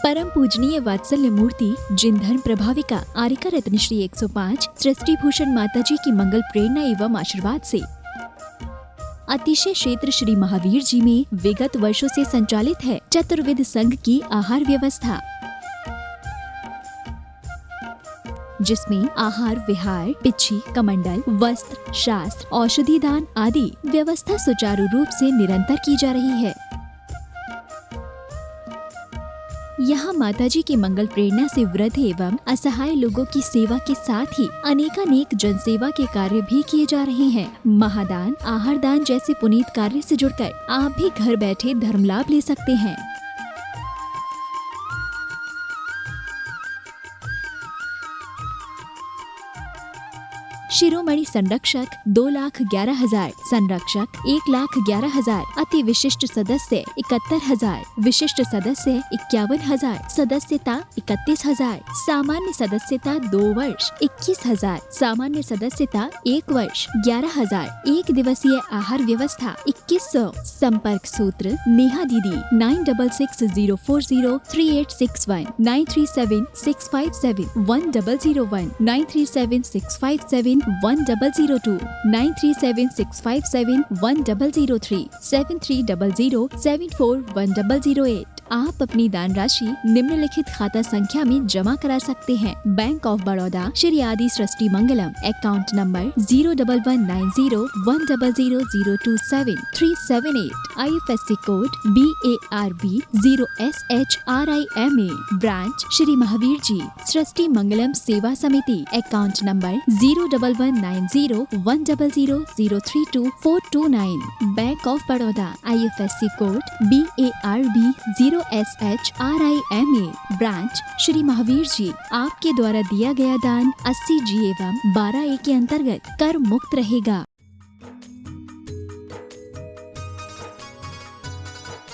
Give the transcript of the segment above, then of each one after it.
परम पूजनीय वात्सल्य मूर्ति जिन धर्म प्रभाविका आरिका रत्न श्री 105 सृष्टि भूषण माताजी की मंगल प्रेरणा एवं आशीर्वाद से अतिशय क्षेत्र श्री महावीर जी में विगत वर्षों से संचालित है चतुर्विध संघ की आहार व्यवस्था, जिसमें आहार विहार, पिच्छी, कमंडल, वस्त्र, शास्त्र, औषधि दान आदि व्यवस्था सुचारू रूप से निरंतर की जा रही है। यहाँ माताजी की मंगल प्रेरणा से वृद्ध एवं असहाय लोगों की सेवा के साथ ही अनेकानेक जनसेवा के कार्य भी किए जा रहे हैं। महादान, आहार दान जैसे पुनीत कार्य से जुड़कर आप भी घर बैठे धर्म लाभ ले सकते हैं। शिरोमणि संरक्षक 2,11,000, संरक्षक 1,11,000, अति विशिष्ट सदस्य 71,000, विशिष्ट सदस्य 51,000, सदस्यता 31,000, सामान्य सदस्यता 2 वर्ष 21,000, सामान्य सदस्यता 1 वर्ष 11,000, एक दिवसीय आहार व्यवस्था 2100। संपर्क सूत्र नेहा दीदी 9660403861, 9376571001, 9376571002, 9376571003, 7300741008। आप अपनी दान राशि निम्नलिखित खाता संख्या में जमा करा सकते हैं। Bank of Baroda Shri Adi Srishti Mangalam, account number 0119010027378, IFSC code BARB 0SHRIMA, branch Shri Mahavir ji Srishti Mangalam Seva Samiti, account number 01190100032 bank of Baroda, IFSC code BARB 0SHRIMA, branch Shri Mahavir ji. आपके द्वारा दिया गया दान 80 G एवं 12A के अंतर्गत कर मुक्त रहेगा।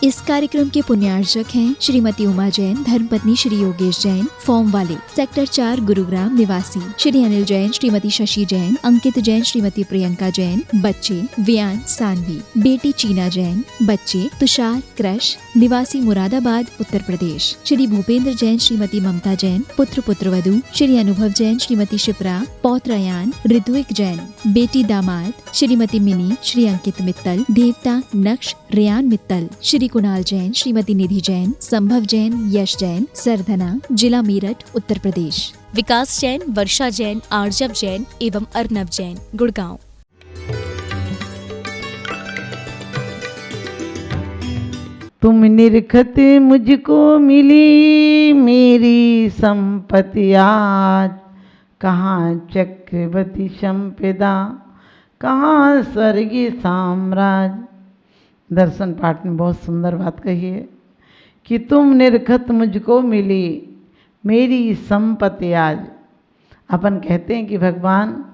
इस कार्यक्रम के पुण्यार्चक हैं श्रीमती उमा जैन, धर्मपत्नी श्री योगेश जैन, फॉर्म वाले, सेक्टर 4 गुरुग्राम निवासी, श्री अनिल जैन, श्रीमती शशि जैन, अंकित जैन, श्रीमती प्रियंका जैन, बच्चे वियान सानवी, बेटी चीना जैन, बच्चे तुषार क्रश, निवासी मुरादाबाद उत्तर प्रदेश, श्री भूपेंद्र जैन, श्रीमती ममता जैन, पुत्र पुत्रवधू श्री अनुभव जैन, श्रीमती शिप्रा, पौत्रयान ऋत्विक जैन, बेटी दामाद श्रीमती मिनी, श्री अंकित मित्तल, देवता नक्श रेयान मित्तल, श्री कुणाल जैन, श्रीमती निधि जैन, संभव जैन, यश जैन, सरधना, जिला मेरठ उत्तर प्रदेश, विकास जैन, वर्षा जैन, आर्जव जैन एवं अर्नव जैन, गुड़गांव। तुम निरखत मुझको मिली मेरी संपत्ति आज, कहाँ चक्रवर्ती संपदा, कहाँ स्वर्गीय साम्राज्य। दर्शन पाठ में बहुत सुंदर बात कही है कि तुम निरखत मुझको मिली मेरी संपत्ति आज। अपन कहते हैं कि भगवान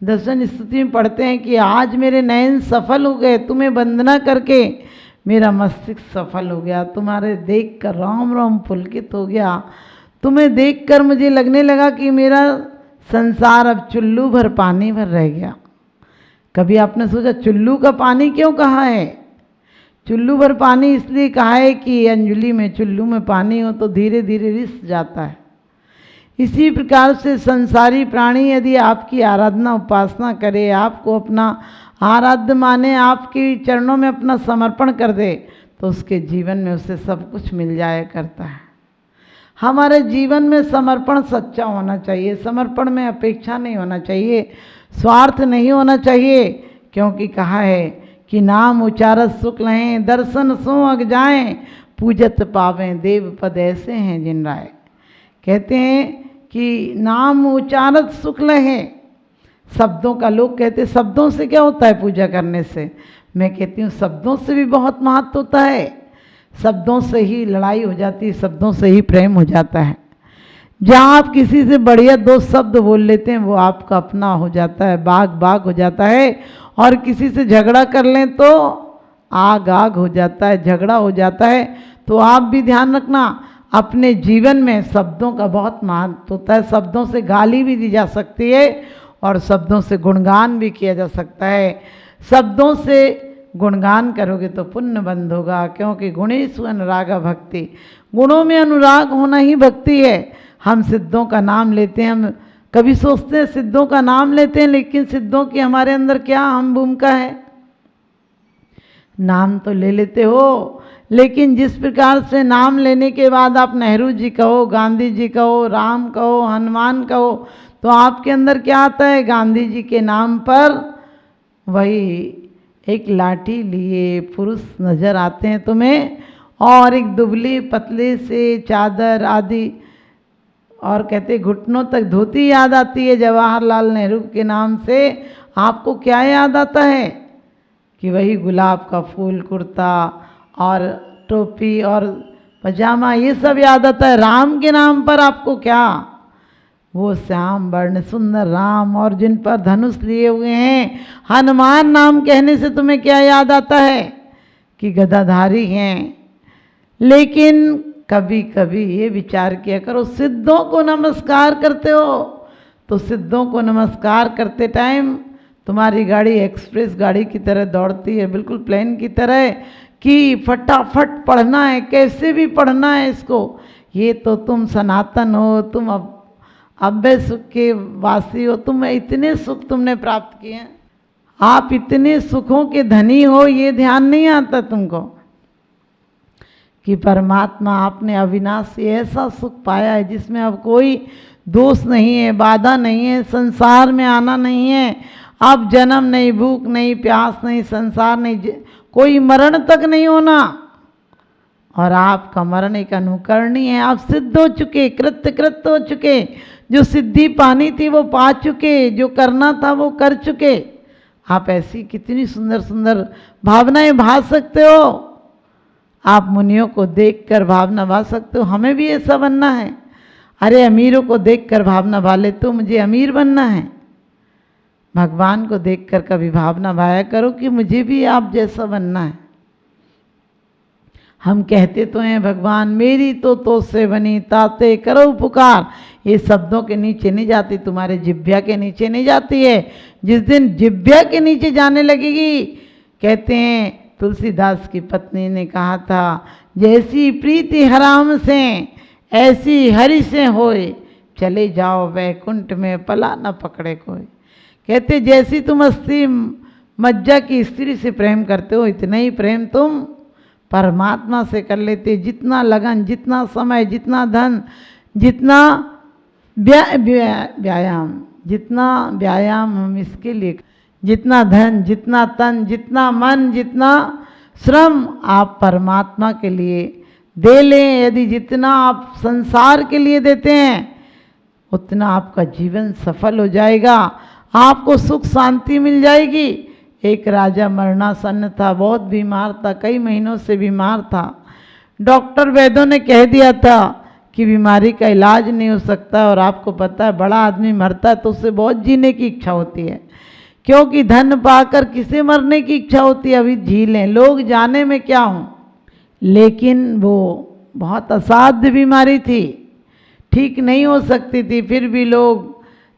दर्शन स्तुति में पढ़ते हैं कि आज मेरे नयन सफल हो गए, तुम्हें वंदना करके मेरा मस्तिष्क सफल हो गया, तुम्हारे देखकर राम राम पुलकित हो गया, तुम्हें देखकर मुझे लगने लगा कि मेरा संसार अब चुल्लू भर पानी भर रह गया। कभी आपने सोचा चुल्लू का पानी क्यों कहा है? चुल्लू भर पानी इसलिए कहा है कि अंजलि में चुल्लू में पानी हो तो धीरे धीरे रिस जाता है। इसी प्रकार से संसारी प्राणी यदि आपकी आराधना उपासना करे, आपको अपना आराध्य माने, आपके चरणों में अपना समर्पण कर दे, तो उसके जीवन में उसे सब कुछ मिल जाया करता है। हमारे जीवन में समर्पण सच्चा होना चाहिए, समर्पण में अपेक्षा नहीं होना चाहिए, स्वार्थ नहीं होना चाहिए, क्योंकि कहा है कि नाम उचारत सुख लहें, दर्शन सो अग जाएं, पूजत पावें देव पद ऐसे हैं जिन राय। कहते हैं कि नाम उचारत सुख लहें, शब्दों का लोग कहते शब्दों से क्या होता है पूजा करने से, मैं कहती हूँ शब्दों से भी बहुत महत्व होता है। शब्दों से ही लड़ाई हो जाती है, शब्दों से ही प्रेम हो जाता है। जहाँ आप किसी से बढ़िया 2 शब्द बोल लेते हैं वो आपका अपना हो जाता है, बाग बाग हो जाता है, और किसी से झगड़ा कर लें तो आग आग हो जाता है, झगड़ा हो जाता है। तो आप भी ध्यान रखना, अपने जीवन में शब्दों का बहुत महत्व होता है। शब्दों से गाली भी दी जा सकती है और शब्दों से गुणगान भी किया जा सकता है। शब्दों से गुणगान करोगे तो पुण्य बंद होगा, क्योंकि गुणेषु अनुराग भक्ति, गुणों में अनुराग होना ही भक्ति है। हम सिद्धों का नाम लेते हैं, हम कभी सोचते हैं सिद्धों का नाम लेते हैं, लेकिन सिद्धों की हमारे अंदर क्या हम भूमिका है? नाम तो ले लेते हो, लेकिन जिस प्रकार से नाम लेने के बाद आप नेहरू जी कहो, गांधी जी कहो, राम कहो, हनुमान कहो, तो आपके अंदर क्या आता है? गांधी जी के नाम पर वही एक लाठी लिए पुरुष नजर आते हैं तुम्हें, और एक दुबली पतले से चादर आदि, और कहते घुटनों तक धोती याद आती है जवाहरलाल नेहरू के नाम से। आपको क्या याद आता है? कि वही गुलाब का फूल कुर्ता और टोपी और पजामा, ये सब याद आता है। राम के नाम पर आपको क्या? वो श्याम वर्ण सुंदर राम, और जिन पर धनुष लिए हुए हैं। हनुमान नाम कहने से तुम्हें क्या याद आता है? कि गदाधारी हैं। लेकिन कभी कभी ये विचार किया करो, सिद्धों को नमस्कार करते हो तो सिद्धों को नमस्कार करते टाइम तुम्हारी गाड़ी एक्सप्रेस गाड़ी की तरह दौड़ती है, बिल्कुल प्लेन की तरह, कि फटाफट पढ़ना है, कैसे भी पढ़ना है इसको। ये तो तुम सनातन हो, तुम अव्यय सुख के वासी हो, तुम इतने सुख तुमने प्राप्त किए हैं, आप इतने सुखों के धनी हो, ये ध्यान नहीं आता तुमको कि परमात्मा आपने अविनाशी ऐसा सुख पाया है जिसमें अब कोई दोष नहीं है, बाधा नहीं है, संसार में आना नहीं है, अब जन्म नहीं, भूख नहीं, प्यास नहीं, संसार नहीं, कोई मरण तक नहीं होना। और आपका मरण एक अनुकरणीय है, आप सिद्ध हो चुके, कृत हो चुके, जो सिद्धि पानी थी वो पा चुके, जो करना था वो कर चुके। आप ऐसी कितनी सुंदर सुंदर भावनाएं भा सकते हो, आप मुनियों को देखकर भावना भा सकते हो, हमें भी ऐसा बनना है। अरे अमीरों को देखकर भावना भा लेते हो, मुझे अमीर बनना है। भगवान को देखकर कभी भावना भाया करो कि मुझे भी आप जैसा बनना है। हम कहते तो हैं भगवान मेरी तो से बनी ताते करो पुकार, ये शब्दों के नीचे नहीं जाती, तुम्हारे जिह्वा के नीचे नहीं जाती है। जिस दिन जिह्वा के नीचे जाने लगेगी, कहते हैं तुलसीदास की पत्नी ने कहा था, जैसी प्रीति हराम से ऐसी हरि से होए, चले जाओ वैकुंठ में पला न पकड़े कोई। कहते जैसी तुम अस्थि मज्जा की स्त्री से प्रेम करते हो, इतना ही प्रेम तुम परमात्मा से कर लेते। जितना लगन, जितना समय, जितना धन, जितना व्यायाम, जितना व्यायाम हम इसके लिए, जितना धन, जितना तन, जितना मन, जितना श्रम आप परमात्मा के लिए दे लें, यदि जितना आप संसार के लिए देते हैं उतना आपका जीवन सफल हो जाएगा, आपको सुख शांति मिल जाएगी। एक राजा मरणासन्न था, बहुत बीमार था, कई महीनों से बीमार था। डॉक्टर वैद्यों ने कह दिया था कि बीमारी का इलाज नहीं हो सकता, और आपको पता है बड़ा आदमी मरता है तो उससे बहुत जीने की इच्छा होती है, क्योंकि धन पाकर किसे मरने की इच्छा होती है? अभी झीलें लोग जाने में क्या हूँ। लेकिन वो बहुत असाध्य बीमारी थी, ठीक नहीं हो सकती थी, फिर भी लोग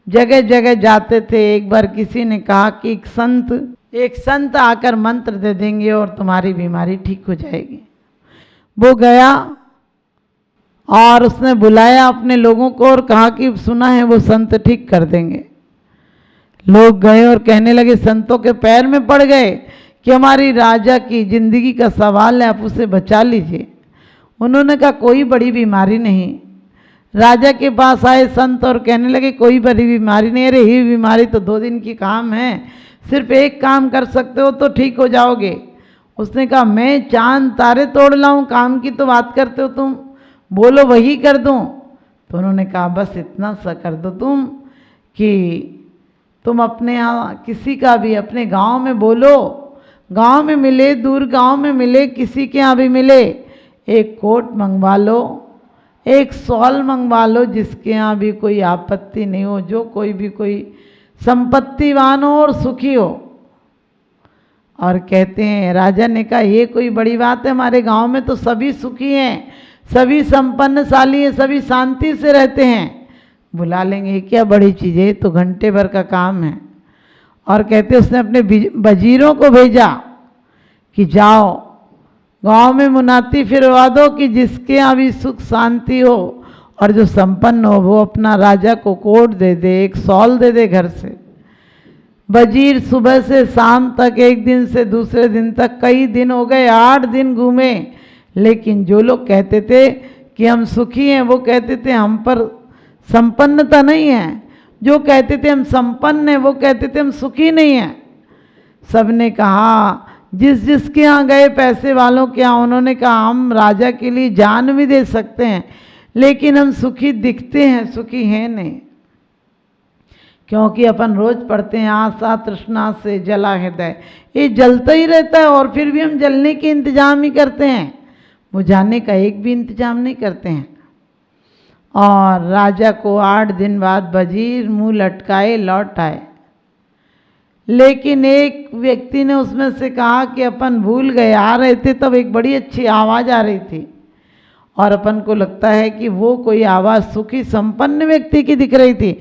जगह जगह जाते थे। एक बार किसी ने कहा कि एक संत आकर मंत्र दे देंगे और तुम्हारी बीमारी ठीक हो जाएगी। वो गया और उसने बुलाया अपने लोगों को और कहा कि सुना है वो संत ठीक कर देंगे। लोग गए और कहने लगे, संतों के पैर में पड़ गए कि हमारी राजा की जिंदगी का सवाल है, आप उसे बचा लीजिए। उन्होंने कहा कोई बड़ी बीमारी नहीं। राजा के पास आए संत और कहने लगे कोई बड़ी बीमारी नहीं, अरे ये बीमारी तो 2 दिन की काम है, सिर्फ एक काम कर सकते हो तो ठीक हो जाओगे। उसने कहा मैं चांद तारे तोड़ लाऊं, काम की तो बात करते हो तुम, बोलो वही कर दूं। तो उन्होंने कहा बस इतना सा कर दो तुम कि तुम अपने यहाँ किसी का भी अपने गांव में बोलो, गांव में मिले, दूर गांव में मिले, किसी के यहाँ भी मिले, एक कोट मंगवा लो, एक शॉल मंगवा लो, जिसके यहाँ भी कोई आपत्ति नहीं हो, जो कोई भी कोई संपत्तिवान हो और सुखी हो। और कहते हैं राजा ने कहा ये कोई बड़ी बात है, हमारे गांव में तो सभी सुखी हैं, सभी संपन्नशाली हैं, सभी शांति से रहते हैं, बुला लेंगे, क्या बड़ी चीज़ है, तो घंटे भर का काम है। और कहते उसने अपने वजीरों को भेजा कि जाओ गांव में मुनाती फिरवा दो कि जिसके यहाँ भी सुख शांति हो और जो संपन्न हो वो अपना राजा को कोट दे दे, एक शॉल दे दे घर से। वजीर सुबह से शाम तक, एक दिन से दूसरे दिन तक, कई दिन हो गए, 8 दिन घूमे, लेकिन जो लोग कहते थे कि हम सुखी हैं वो कहते थे हम पर संपन्नता नहीं है, जो कहते थे हम संपन्न हैं वो कहते थे हम सुखी नहीं हैं। सबने कहा, जिस जिसके यहाँ गए पैसे वालों के यहाँ, उन्होंने कहा हम राजा के लिए जान भी दे सकते हैं, लेकिन हम सुखी दिखते हैं, सुखी हैं नहीं। क्योंकि अपन रोज पढ़ते हैं आशा तृष्णा से जला हृदय, ये जलता ही रहता है और फिर भी हम जलने के इंतजाम ही करते हैं, बुझाने का एक भी इंतजाम नहीं करते हैं। और राजा को 8 दिन बाद वजीर मुंह लटकाए लौट आए, लेकिन एक व्यक्ति ने उसमें से कहा कि अपन भूल गए, आ रहे थे तब एक बड़ी अच्छी आवाज़ आ रही थी और अपन को लगता है कि वो कोई आवाज़ सुखी संपन्न व्यक्ति की दिख रही थी,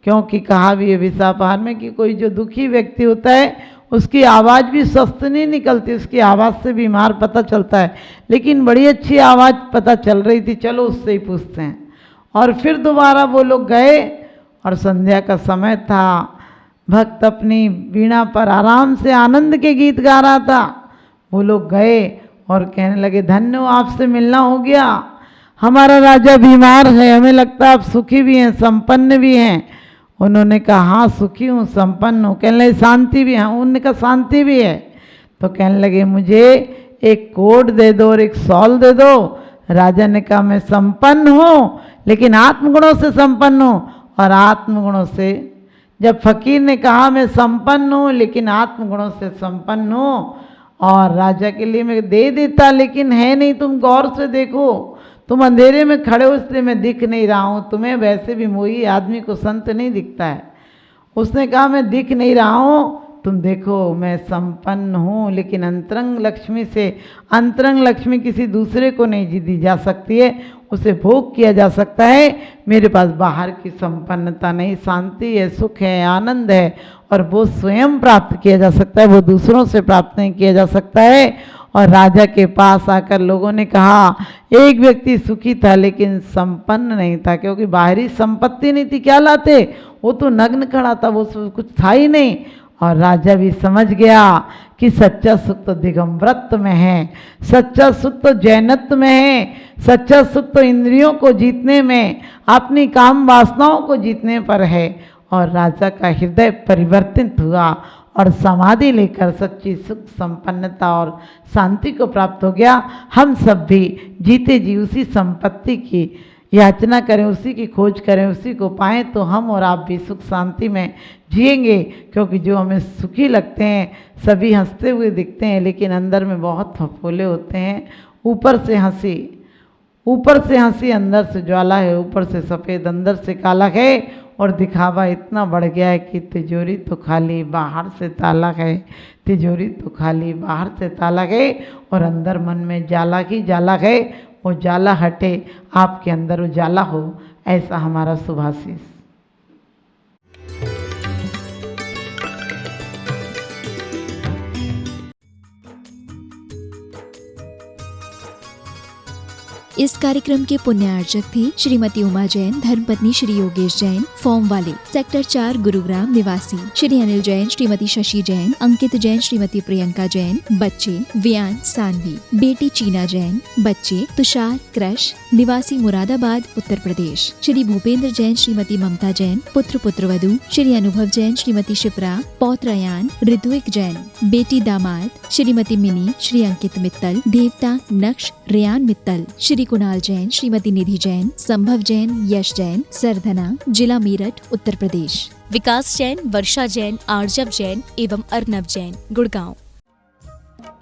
क्योंकि कहा भी है विशापाहार में कि कोई जो दुखी व्यक्ति होता है उसकी आवाज़ भी स्वस्थ नहीं निकलती, उसकी आवाज़ से बीमार पता चलता है, लेकिन बड़ी अच्छी आवाज़ पता चल रही थी, चलो उससे ही पूछते हैं। और फिर दोबारा वो लोग गए और संध्या का समय था, भक्त अपनी वीणा पर आराम से आनंद के गीत गा रहा था। वो लोग गए और कहने लगे, धन्य हो, आपसे मिलना हो गया, हमारा राजा बीमार है, हमें लगता है आप सुखी भी हैं संपन्न भी हैं। उन्होंने कहा हाँ सुखी हूँ संपन्न हूँ। कहने लगे शांति भी है, उन्होंने कहा शांति भी है। तो कहने लगे मुझे एक कोट दे दो और एक शॉल दे दो। राजा ने कहा मैं संपन्न हूँ लेकिन आत्मगुणों से संपन्न हूँ, और आत्मगुणों से, जब फकीर ने कहा मैं संपन्न हूँ लेकिन आत्मगुणों से संपन्न हूँ, और राजा के लिए मैं दे देता लेकिन है नहीं, तुम गौर से देखो, तुम अंधेरे में खड़े हो इसलिए मैं दिख नहीं रहा हूँ, तुम्हें वैसे भी मोही आदमी को संत नहीं दिखता है। उसने कहा मैं दिख नहीं रहा हूँ, तुम देखो मैं संपन्न हूँ, लेकिन अंतरंग लक्ष्मी से, अंतरंग लक्ष्मी किसी दूसरे को नहीं दी जा सकती है, उसे भोग किया जा सकता है। मेरे पास बाहर की संपन्नता नहीं, शांति है, सुख है, आनंद है, और वो स्वयं प्राप्त किया जा सकता है, वो दूसरों से प्राप्त नहीं किया जा सकता है। और राजा के पास आकर लोगों ने कहा एक व्यक्ति सुखी था लेकिन संपन्न नहीं था, क्योंकि बाहरी संपत्ति नहीं थी, क्या लाते, वो तो नग्न खड़ा था, वो कुछ था ही नहीं। और राजा भी समझ गया कि सच्चा सुख तो दिगंबरत्व में है, सच्चा सुख तो जैनत्व में है, सच्चा सुख तो इंद्रियों को जीतने में, अपनी काम वासनाओं को जीतने पर है। और राजा का हृदय परिवर्तित हुआ और समाधि लेकर सच्ची सुख संपन्नता और शांति को प्राप्त हो गया। हम सब भी जीते जी उसी संपत्ति की याचना करें, उसी की खोज करें, उसी को पाएं, तो हम और आप भी सुख शांति में जिएंगे। क्योंकि जो हमें सुखी लगते हैं, सभी हंसते हुए दिखते हैं लेकिन अंदर में बहुत फफोले होते हैं। ऊपर से हंसी अंदर से ज्वाला है, ऊपर से सफ़ेद अंदर से काला है, और दिखावा इतना बढ़ गया है कि तिजोरी तो खाली बाहर से ताला है, तिजोरी तो खाली बाहर से ताला है, और अंदर मन में जाला ही जाला है। वो जाला हटे, आपके अंदर उजाला हो, ऐसा हमारा शुभाशीष। इस कार्यक्रम के पुण्यार्चक थे श्रीमती उमा जैन, धर्मपत्नी श्री योगेश जैन, फॉर्म वाले, सेक्टर 4 गुरुग्राम निवासी, श्री अनिल जैन, श्रीमती शशि जैन, अंकित जैन, श्रीमती प्रियंका जैन, बच्चे वियान सानवी, बेटी चीना जैन, बच्चे तुषार क्रश, निवासी मुरादाबाद उत्तर प्रदेश, श्री भूपेंद्र जैन, श्रीमती ममता जैन, पुत्र पुत्रवधू श्री अनुभव जैन, श्रीमती शिप्रा, पौत्र अयान, ऋत्विक जैन, बेटी दामाद श्रीमती मिनी, श्री अंकित मित्तल, देवता नक्श रेयान मित्तल, श्री कुणाल जैन, श्रीमती निधि जैन, संभव जैन, यश जैन, सरधना, जिला मेरठ उत्तर प्रदेश, विकास जैन, वर्षा जैन, आर्जव जैन एवं अर्नव जैन, गुड़गांव।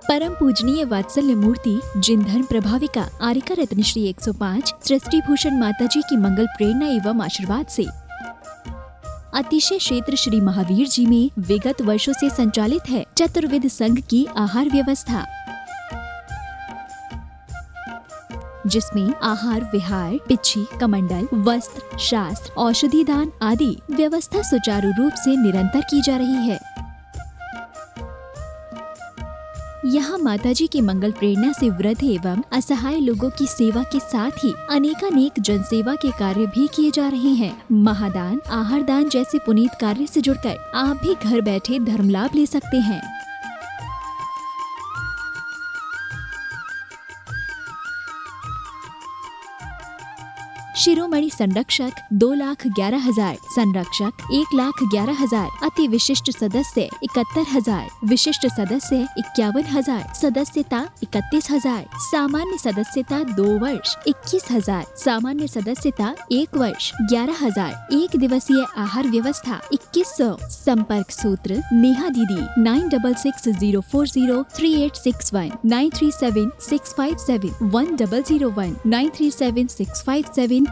परम पूजनीय वात्सल्य मूर्ति जिन धर्म प्रभाविका आरिका रत्न श्री 105 सृष्टि भूषण माता जी की मंगल प्रेरणा एवं आशीर्वाद से अतिशय क्षेत्र श्री महावीर जी में विगत वर्षों से संचालित है चतुर्विध संघ की आहार व्यवस्था, जिसमें आहार विहार, पिच्छी, कमंडल, वस्त्र, शास्त्र, औषधि दान आदि व्यवस्था सुचारू रूप से निरंतर की जा रही है। यहाँ माताजी की मंगल प्रेरणा से वृद्ध एवं असहाय लोगों की सेवा के साथ ही अनेकानेक जनसेवा के कार्य भी किए जा रहे हैं। महादान, आहार दान जैसे पुनीत कार्य से जुड़कर आप भी घर बैठे धर्म लाभ ले सकते हैं। शिरोमणि संरक्षक 2,11,000, संरक्षक 1,11,000, अति विशिष्ट सदस्य 71,000, विशिष्ट सदस्य 51,000, सदस्यता 31,000, सामान्य सदस्यता 2 वर्ष 21,000, सामान्य सदस्यता 1 वर्ष 11,000, एक दिवसीय आहार व्यवस्था 2100। संपर्क सूत्र नेहा दीदी 9660403861, 9376571001, 9376571002,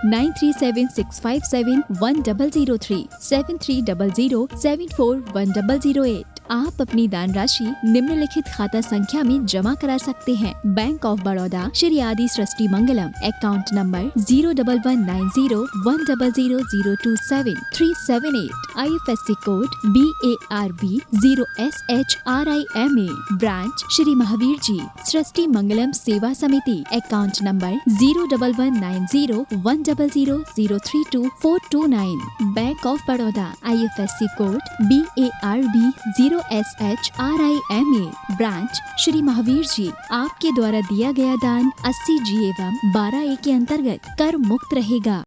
9376571003, 7300741008। आप अपनी दान राशि निम्नलिखित खाता संख्या में जमा करा सकते हैं। Bank of Baroda, Shri Adi Srishti Mangalam, account number 0119010027378, IFSC code BARB 0SHRIMA, branch Shri Mahavir ji Srishti Mangalam Seva Samiti, account number 0119010032429, bank of Baroda, IFSC code BARB 0SHRIMA, branch Shri Mahavir ji. आपके द्वारा दिया गया दान 80G एवं 12A के अंतर्गत कर मुक्त रहेगा।